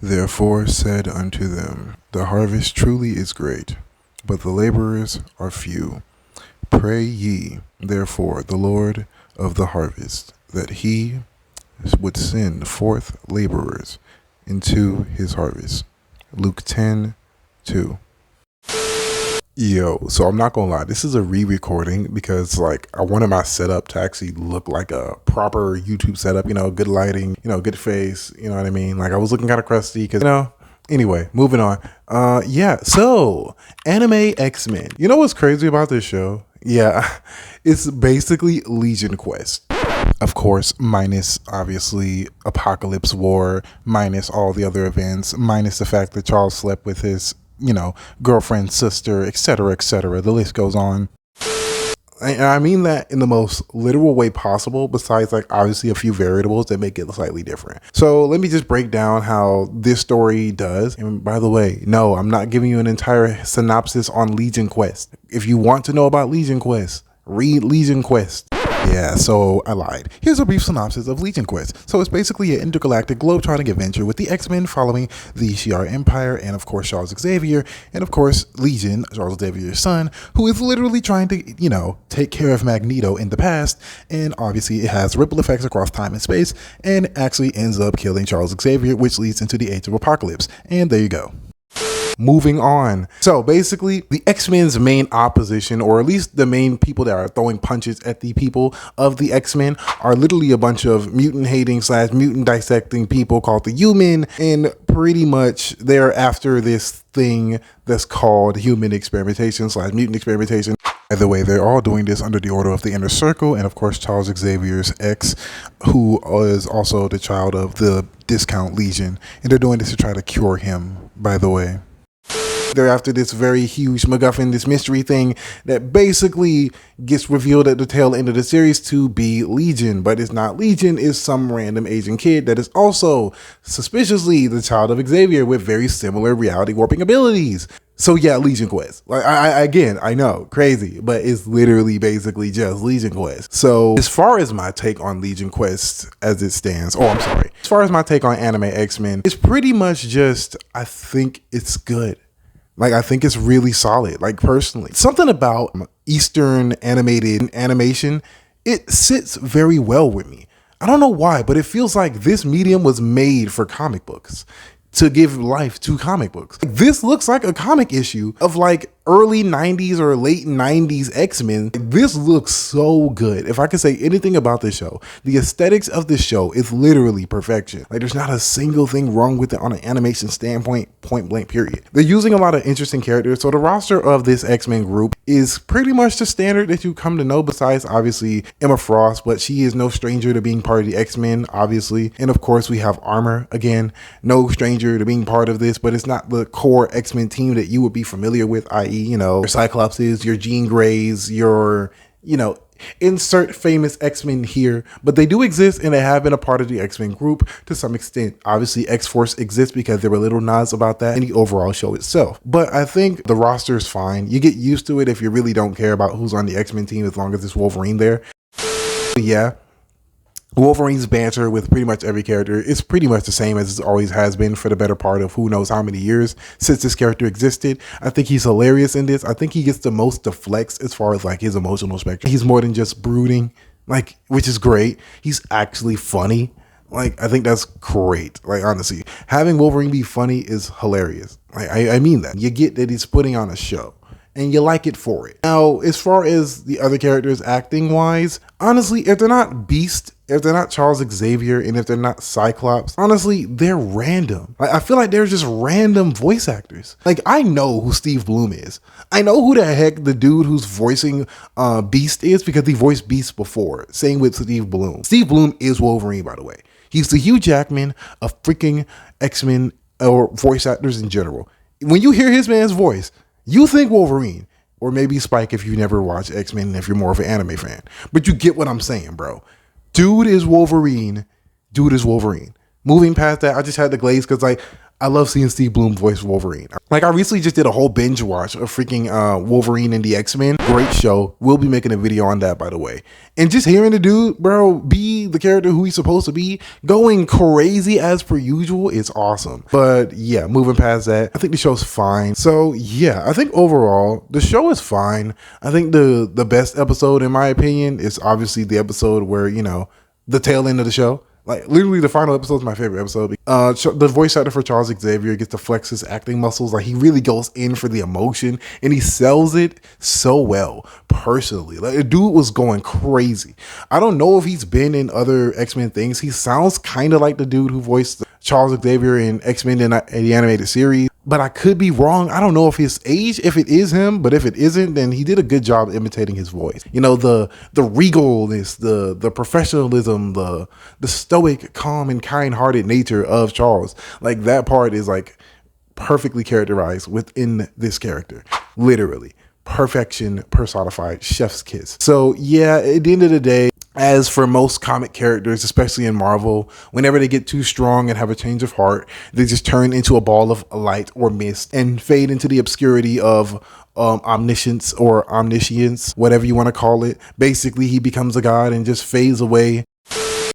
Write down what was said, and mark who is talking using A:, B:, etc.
A: Therefore said unto them, The harvest truly is great, but the laborers are few. Pray ye, therefore, the Lord of the harvest, that he would send forth laborers into his harvest. Luke 10:2. Yo, so I'm not gonna lie, this is a re-recording because I wanted my setup to actually look like a proper YouTube setup, good lighting, good face, you know what I mean? I was looking kind of crusty because, anyway, moving on. So Anime X-Men. You know what's crazy about this show? Yeah, it's basically Legion Quest. Of course, minus obviously Apocalypse War, minus all the other events, minus the fact that Charles slept with his girlfriend, sister, etc., etc. The list goes on. And I mean that in the most literal way possible, besides obviously a few variables that make it slightly different. So let me just break down how this story does. And by the way, no, I'm not giving you an entire synopsis on Legion Quest. If you want to know about Legion Quest, read Legion Quest. Yeah, so I lied. Here's a brief synopsis of Legion Quest. So it's basically an intergalactic globetrotting adventure with the X-Men following the Shi'ar Empire and of course Charles Xavier and of course Legion, Charles Xavier's son, who is literally trying to, take care of Magneto in the past, and obviously it has ripple effects across time and space and actually ends up killing Charles Xavier, which leads into the Age of Apocalypse. And there you go. Moving on. So basically, the X-Men's main opposition, or at least the main people that are throwing punches at the people of the X-Men, are literally a bunch of mutant-hating / mutant-dissecting people called the Human, and pretty much they're after this thing that's called human experimentation / mutant experimentation. By the way, they're all doing this under the order of the Inner Circle, and of course Charles Xavier's ex, who is also the child of the Discount Legion, and they're doing this to try to cure him, by the way. They're after this very huge MacGuffin, this mystery thing that basically gets revealed at the tail end of the series to be Legion, but it's not Legion, it's some random Asian kid that is also suspiciously the child of Xavier with very similar reality warping abilities. So yeah, Legion Quest. I know, crazy, but it's literally basically just Legion Quest. So as far as my take on Legion Quest as it stands, as far as my take on Anime X-Men, it's pretty much just, I think it's good. I think it's really solid, personally. Something about Eastern animated animation, it sits very well with me. I don't know why, but it feels like this medium was made for comic books, to give life to comic books. This looks like a comic issue of early 90s or late 90s X-Men. This looks so good. If I could say anything about this show, the aesthetics of this show is literally perfection. There's not a single thing wrong with it on an animation standpoint, point blank period. They're using a lot of interesting characters. So the roster of this X-Men group is pretty much the standard that you come to know, besides obviously Emma Frost, but she is no stranger to being part of the X-Men, obviously. And of course we have Armor, again, no stranger to being part of this, but it's not the core X-Men team that you would be familiar with, i.e., your Cyclopses, your Jean Greys, your, insert famous X-Men here, but they do exist and they have been a part of the X-Men group to some extent. Obviously, X-Force exists because there were little nods about that in the overall show itself. But I think the roster is fine. You get used to it if you really don't care about who's on the X-Men team as long as it's Wolverine there. But yeah. Wolverine's banter with pretty much every character is pretty much the same as it always has been for the better part of who knows how many years since this character existed. I think he's hilarious in this. I think he gets the most to flex as far as his emotional spectrum. He's more than just brooding, which is great. He's actually funny. I think that's great. Honestly, having Wolverine be funny is hilarious. I mean that. You get that he's putting on a show, and you like it for it. Now, as far as the other characters acting wise, honestly, if they're not Beast, if they're not Charles Xavier, and if they're not Cyclops, honestly, they're random. I feel like they're just random voice actors. I know who Steve Blum is. I know who the heck the dude who's voicing Beast is because he voiced Beast before. Same with Steve Blum. Steve Blum is Wolverine, by the way. He's the Hugh Jackman of freaking X-Men or voice actors in general. When you hear his man's voice, you think Wolverine, or maybe Spike if you never watched X-Men and if you're more of an anime fan. But you get what I'm saying, bro. Dude is Wolverine. Moving past that, I just had to glaze because I love seeing Steve Blum voice Wolverine. Like, I recently just did a whole binge watch of freaking Wolverine and the X-Men. Great show. We'll be making a video on that, by the way. And just hearing the dude, bro, be the character who he's supposed to be, going crazy as per usual, is awesome. But yeah, moving past that, I think the show's fine. So yeah, I think overall, the show is fine. I think the best episode, in my opinion, is obviously the episode where, you know, the tail end of the show. Like, literally, the final episode is my favorite episode. The voice actor for Charles Xavier gets to flex his acting muscles. Like, he really goes in for the emotion, and he sells it so well, personally. Like, the dude was going crazy. I don't know if he's been in other X-Men things. He sounds kind of like the dude who voiced Charles Xavier in X-Men in the animated series, but I could be wrong. I don't know if his age, if it is him, but if it isn't, then he did a good job imitating his voice. You know, the regalness, the professionalism, the stoic, calm, and kind-hearted nature of Charles. Like, that part is like perfectly characterized within this character. Literally. Perfection personified, chef's kiss. So yeah, at the end of the day, as for most comic characters, especially in Marvel, whenever they get too strong and have a change of heart, they just turn into a ball of light or mist and fade into the obscurity of omniscience or omniscience, whatever you want to call it. Basically, he becomes a god and just fades away